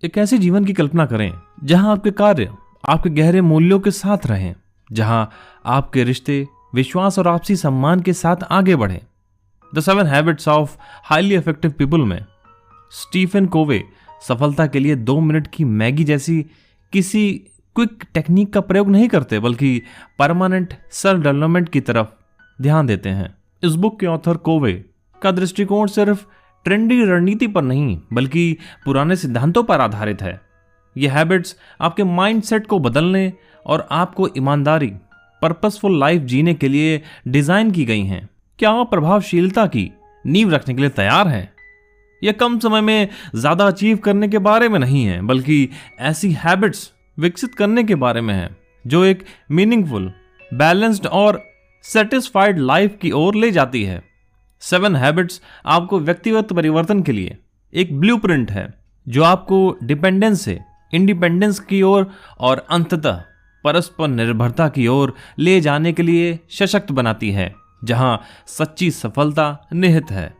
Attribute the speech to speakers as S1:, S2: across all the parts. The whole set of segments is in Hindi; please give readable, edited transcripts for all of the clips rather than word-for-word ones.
S1: एक ऐसे जीवन की कल्पना करें जहां आपके कार्य आपके गहरे मूल्यों के साथ रहें, जहां आपके रिश्ते विश्वास और आपसी सम्मान के साथ आगे बढ़ें। The 7 habits of highly effective people में स्टीफन कोवे सफलता के लिए 2 मिनट की मैगी जैसी किसी क्विक टेक्निक का प्रयोग नहीं करते, बल्कि परमानेंट सेल्फ डेवलपमेंट की तरफ ध्यान देते हैं। इस बुक के ऑथर कोवे का दृष्टिकोण सिर्फ ट्रेंडी रणनीति पर नहीं, बल्कि पुराने सिद्धांतों पर आधारित है। ये हैबिट्स आपके माइंडसेट को बदलने और आपको ईमानदारी, पर्पसफुल लाइफ जीने के लिए डिजाइन की गई हैं। क्या आप प्रभावशीलता की नींव रखने के लिए तैयार हैं? यह कम समय में ज्यादा अचीव करने के बारे में नहीं है, बल्कि ऐसी हैबिट्स विकसित करने के बारे में है जो एक मीनिंगफुल, बैलेंस्ड और सेटिस्फाइड लाइफ की ओर ले जाती है। 7 हैबिट्स आपको व्यक्तिगत परिवर्तन के लिए एक ब्लूप्रिंट है जो आपको डिपेंडेंस से इंडिपेंडेंस की ओर और अंततः परस्पर निर्भरता की ओर ले जाने के लिए सशक्त बनाती है, जहां सच्ची सफलता निहित है।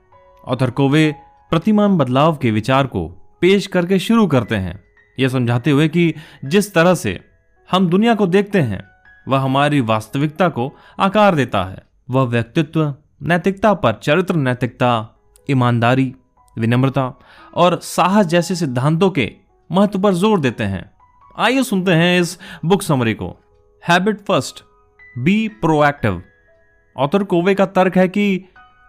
S1: ऑथर कोवे प्रतिमान बदलाव के विचार को पेश करके शुरू करते हैं, यह समझाते हुए कि जिस तरह से हम दुनिया को देखते हैं वह हमारी वास्तविकता को आकार देता है। वह व्यक्तित्व नैतिकता पर चरित्र नैतिकता, ईमानदारी, विनम्रता और साहस जैसे सिद्धांतों के महत्व पर जोर देते हैं। आइए सुनते हैं इस बुक समरी को। Habit first, be proactive. Author Covey का तर्क है कि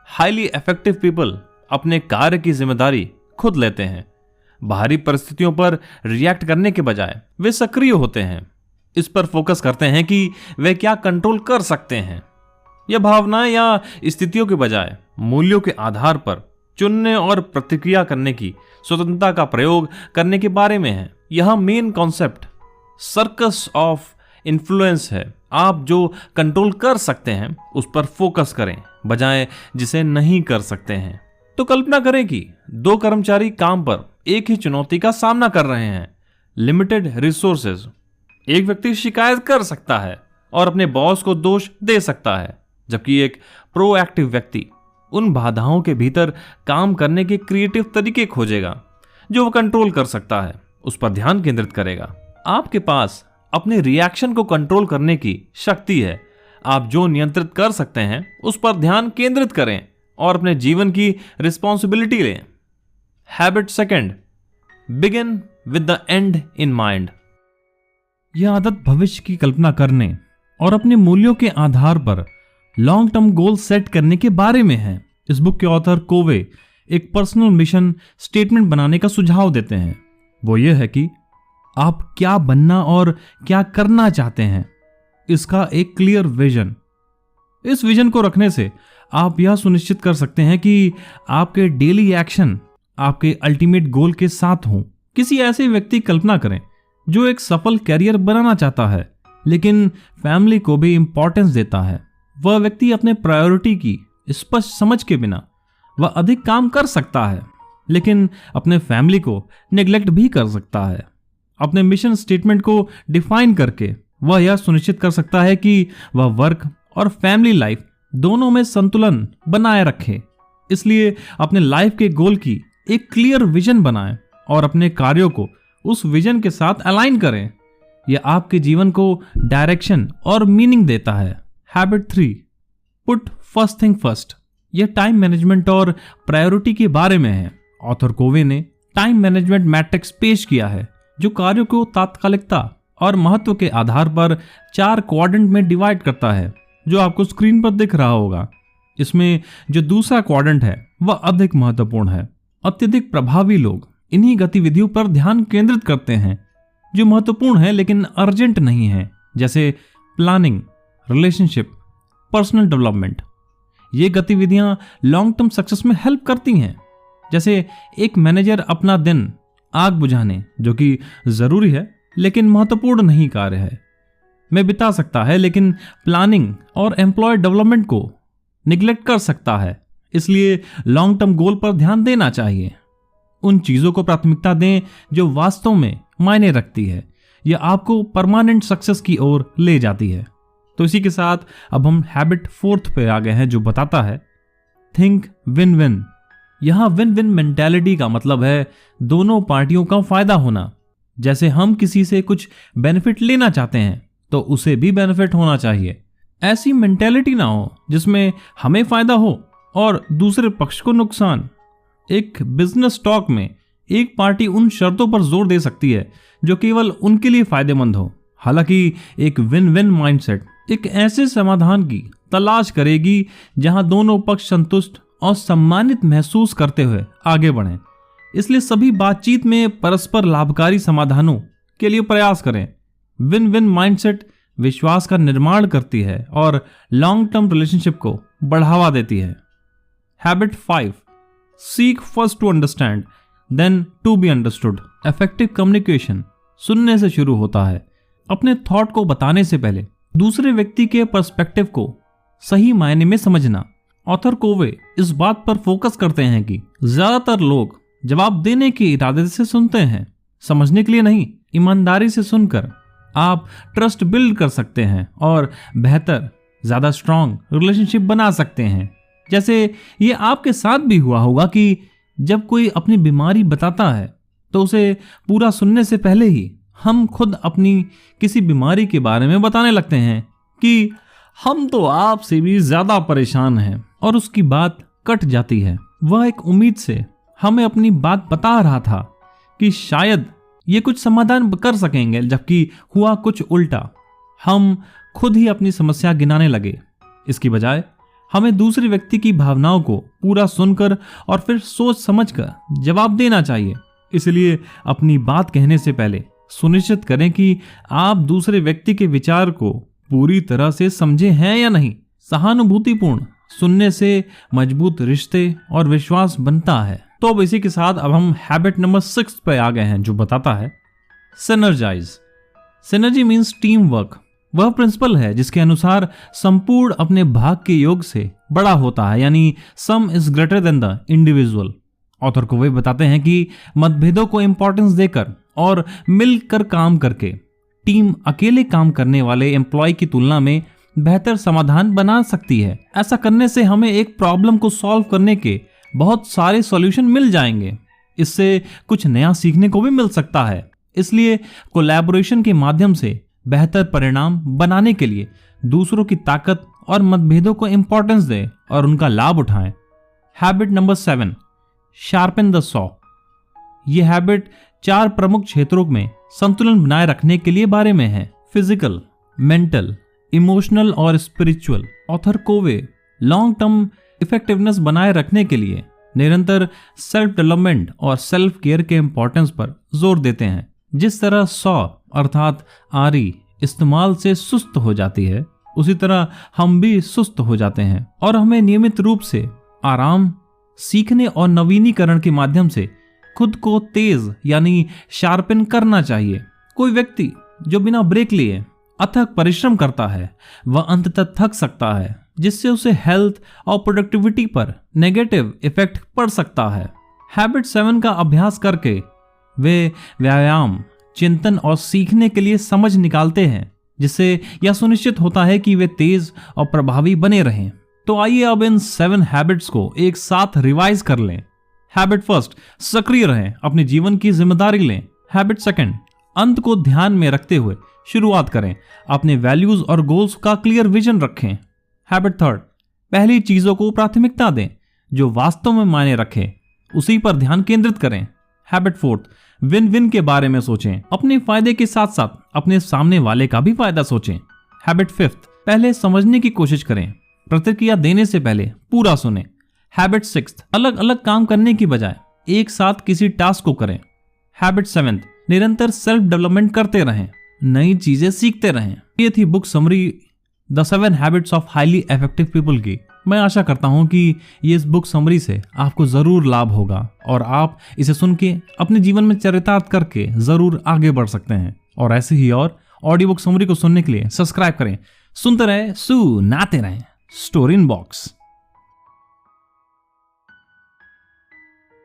S1: हाईली इफेक्टिव पीपल अपने कार्य की जिम्मेदारी खुद लेते हैं। बाहरी परिस्थितियों पर रिएक्ट करने के बजाय वे सक्रिय होते हैं। इस पर फोकस करते हैं कि वे क्या कंट्रोल कर सकते हैं। यह भावनाएं या स्थितियों के बजाय मूल्यों के आधार पर चुनने और प्रतिक्रिया करने की स्वतंत्रता का प्रयोग करने के बारे में है। यह main concept circus of influence है। आप जो कंट्रोल कर सकते हैं उस पर फोकस करें, बजाय जिसे नहीं कर सकते हैं। तो कल्पना करें कि 2 कर्मचारी काम पर एक ही चुनौती का सामना कर रहे हैं। Limited resources. एक व्यक्ति शिकायत कर सकता है और अपने बॉस को दोष दे सकता है, जबकि एक प्रोएक्टिव व्यक्ति उन बाधाओं के भीतर काम करने के क्रिएटिव तरीके खोजेगा जो वह कंट्रोल कर सकता है, उस पर ध्यान केंद्रित करेगा। आपके पास अपने रिएक्शन को कंट्रोल करने की शक्ति है। आप जो नियंत्रित कर सकते हैं उस पर ध्यान केंद्रित करें और अपने जीवन की रिस्पॉन्सिबिलिटी लें। Habit second, begin with the and in mind. यह आदत भविष्य की कल्पना करने और अपने मूल्यों के आधार पर लॉन्ग टर्म गोल सेट करने के बारे में है। इस बुक के ऑथर कोवे एक पर्सनल मिशन स्टेटमेंट बनाने का सुझाव देते हैं। वो ये है कि आप क्या बनना और क्या करना चाहते हैं, इसका एक क्लियर विजन। इस विजन को रखने से आप यह सुनिश्चित कर सकते हैं कि आपके डेली एक्शन आपके अल्टीमेट गोल के साथ हों। किसी ऐसे व्यक्ति की कल्पना करें जो एक सफल कैरियर बनाना चाहता है, लेकिन फैमिली को भी इंपॉर्टेंस देता है। वह व्यक्ति अपने प्रायोरिटी की स्पष्ट समझ के बिना वह अधिक काम कर सकता है, लेकिन अपने फैमिली को नेग्लेक्ट भी कर सकता है। अपने मिशन स्टेटमेंट को डिफाइन करके वह यह सुनिश्चित कर सकता है कि वह वर्क और फैमिली लाइफ दोनों में संतुलन बनाए रखे। इसलिए अपने लाइफ के गोल की एक क्लियर विजन बनाएं और अपने कार्यों को उस विजन के साथ अलाइन करें। यह आपके जीवन को डायरेक्शन और मीनिंग देता है। Habit 3, put first thing first. यह टाइम मैनेजमेंट और प्रायोरिटी के बारे में है। ऑथर कोवे ने टाइम मैनेजमेंट मैट्रिक्स पेश किया है जो कार्यों को तात्कालिकता और महत्व के आधार पर 4 क्वाड्रेंट में डिवाइड करता है, जो आपको स्क्रीन पर दिख रहा होगा। इसमें जो दूसरा क्वाड्रेंट है वह अधिक महत्वपूर्ण है। अत्यधिक प्रभावी लोग इन्हीं गतिविधियों पर ध्यान केंद्रित करते हैं जो महत्वपूर्ण है लेकिन अर्जेंट नहीं है, जैसे प्लानिंग, रिलेशनशिप, पर्सनल डेवलपमेंट। ये गतिविधियां लॉन्ग टर्म सक्सेस में हेल्प करती हैं। जैसे एक मैनेजर अपना दिन आग बुझाने, जो कि जरूरी है लेकिन महत्वपूर्ण नहीं कार्य है, में बिता सकता है, लेकिन प्लानिंग और एम्प्लॉय डेवलपमेंट को निगलेक्ट कर सकता है। इसलिए लॉन्ग टर्म गोल पर ध्यान देना चाहिए। उन चीजों को प्राथमिकता दें जो वास्तव में मायने रखती है। यह आपको परमानेंट सक्सेस की ओर ले जाती है। तो इसी के साथ अब हम हैबिट 4 पे आ गए हैं, जो बताता है थिंक विन विन। यहाँ विन विन मेंटालिटी का मतलब है दोनों पार्टियों का फायदा होना। जैसे हम किसी से कुछ बेनिफिट लेना चाहते हैं तो उसे भी बेनिफिट होना चाहिए। ऐसी मेंटालिटी ना हो जिसमें हमें फायदा हो और दूसरे पक्ष को नुकसान। एक बिजनेस टॉक में एक पार्टी उन शर्तों पर जोर दे सकती है जो केवल उनके लिए फायदेमंद हो। हालांकि एक विन विन माइंडसेट एक ऐसे समाधान की तलाश करेगी जहां दोनों पक्ष संतुष्ट और सम्मानित महसूस करते हुए आगे बढ़ें। इसलिए सभी बातचीत में परस्पर लाभकारी समाधानों के लिए प्रयास करें। विन विन माइंडसेट विश्वास का निर्माण करती है और लॉन्ग टर्म रिलेशनशिप को बढ़ावा देती है। Habit 5, seek first to understand then to be understood. Effective communication सुनने से शुरू होता है। अपने थॉट को बताने से पहले दूसरे व्यक्ति के पर्सपेक्टिव को सही मायने में समझना। ऑथर कोवे इस बात पर फोकस करते हैं कि ज्यादातर लोग जवाब देने के इरादे से सुनते हैं, समझने के लिए नहीं। ईमानदारी से सुनकर आप ट्रस्ट बिल्ड कर सकते हैं और बेहतर, ज्यादा स्ट्रांग रिलेशनशिप बना सकते हैं। जैसे ये आपके साथ भी हुआ होगा कि जब कोई अपनी बीमारी बताता है तो उसे पूरा सुनने से पहले ही हम खुद अपनी किसी बीमारी के बारे में बताने लगते हैं कि हम तो आपसे भी ज्यादा परेशान हैं, और उसकी बात कट जाती है। वह एक उम्मीद से हमें अपनी बात बता रहा था कि शायद ये कुछ समाधान कर सकेंगे, जबकि हुआ कुछ उल्टा। हम खुद ही अपनी समस्या गिनाने लगे। इसकी बजाय हमें दूसरे व्यक्ति की भावनाओं को पूरा सुनकर और फिर सोच समझकर जवाब देना चाहिए। इसलिए अपनी बात कहने से पहले सुनिश्चित करें कि आप दूसरे व्यक्ति के विचार को पूरी तरह से समझे हैं या नहीं। सहानुभूतिपूर्ण सुनने से मजबूत रिश्ते और विश्वास बनता है। तो अब इसी के साथ अब हम हैबिट नंबर 6 पे आ गए हैं, जो बताता है synergise. Synergy means team work. वह प्रिंसिपल है जिसके अनुसार संपूर्ण अपने भाग के योग से बड़ा होता है, यानी सम is greater than the individual. Author को वे बताते हैं कि मतभेदों को इंपॉर्टेंस देकर और मिलकर काम करके टीम अकेले काम करने वाले एम्प्लॉय की तुलना में बेहतर समाधान बना सकती है। ऐसा करने से हमें एक प्रॉब्लम को सॉल्व करने के बहुत सारे सॉल्यूशन मिल जाएंगे। इससे कुछ नया सीखने को भी मिल सकता है। इसलिए कोलैबोरेशन के माध्यम से बेहतर परिणाम बनाने के लिए दूसरों की ताकत और मतभेदों को इंपॉर्टेंस दें और उनका लाभ उठाएं। Habit number 7, sharpen the saw. यह हैबिट 4 प्रमुख क्षेत्रों में संतुलन बनाए रखने के लिए बारे में है। फिजिकल, मेंटल, इमोशनल और spiritual. Author Covey long term effectiveness बनाए रखने के लिए निरंतर सेल्फ डेवलपमेंट और सेल्फ केयर के इंपॉर्टेंस पर जोर देते हैं। जिस तरह सॉ अर्थात आरी इस्तेमाल से सुस्त हो जाती है, उसी तरह हम भी सुस्त हो जाते हैं और हमें नियमित रूप से आराम, सीखने और नवीनीकरण के माध्यम से खुद को तेज यानी शार्पन करना चाहिए। कोई व्यक्ति जो बिना ब्रेक लिए अथक परिश्रम करता है वह अंततः थक सकता है, जिससे उसे हेल्थ और प्रोडक्टिविटी पर नेगेटिव इफेक्ट पड़ सकता है। हैबिट 7 का अभ्यास करके वे व्यायाम, चिंतन और सीखने के लिए समझ निकालते हैं, जिससे यह सुनिश्चित होता है कि वे तेज और प्रभावी बने रहें। तो आइए अब इन 7 हैबिट्स को एक साथ रिवाइज कर लें। हैबिट 1, सक्रिय रहें, अपने जीवन की जिम्मेदारी लें। हैबिट 2, अंत को ध्यान में रखते हुए शुरुआत करें, अपने वैल्यूज और गोल्स का क्लियर विजन रखें। हैबिट 3, पहली चीजों को प्राथमिकता दें, जो वास्तव में मायने रखें, उसी पर ध्यान केंद्रित करें। हैबिट 4, विन विन के बारे में सोचें, अपने फायदे के साथ साथ अपने सामने वाले का भी फायदा सोचें। हैबिट 5, पहले समझने की कोशिश करें, प्रतिक्रिया देने से पहले पूरा सुनें। हैबिट 6, अलग अलग काम करने की बजाय एक साथ किसी टास्क को करें। हैबिट 7, निरंतर सेल्फ डेवलपमेंट करते रहें, नई चीजें सीखते रहें। ये थी book summary the 7 habits of highly effective people की। मैं आशा करता हूं कि ये इस बुक समरी से आपको जरूर लाभ होगा और आप इसे सुन के अपने जीवन में चरितार्थ करके जरूर आगे बढ़ सकते हैं। और ऐसे ही और ऑडियो बुक समरी को सुनने के लिए सब्सक्राइब करें। सुनते रहे, सुनाते रहें। Story in box.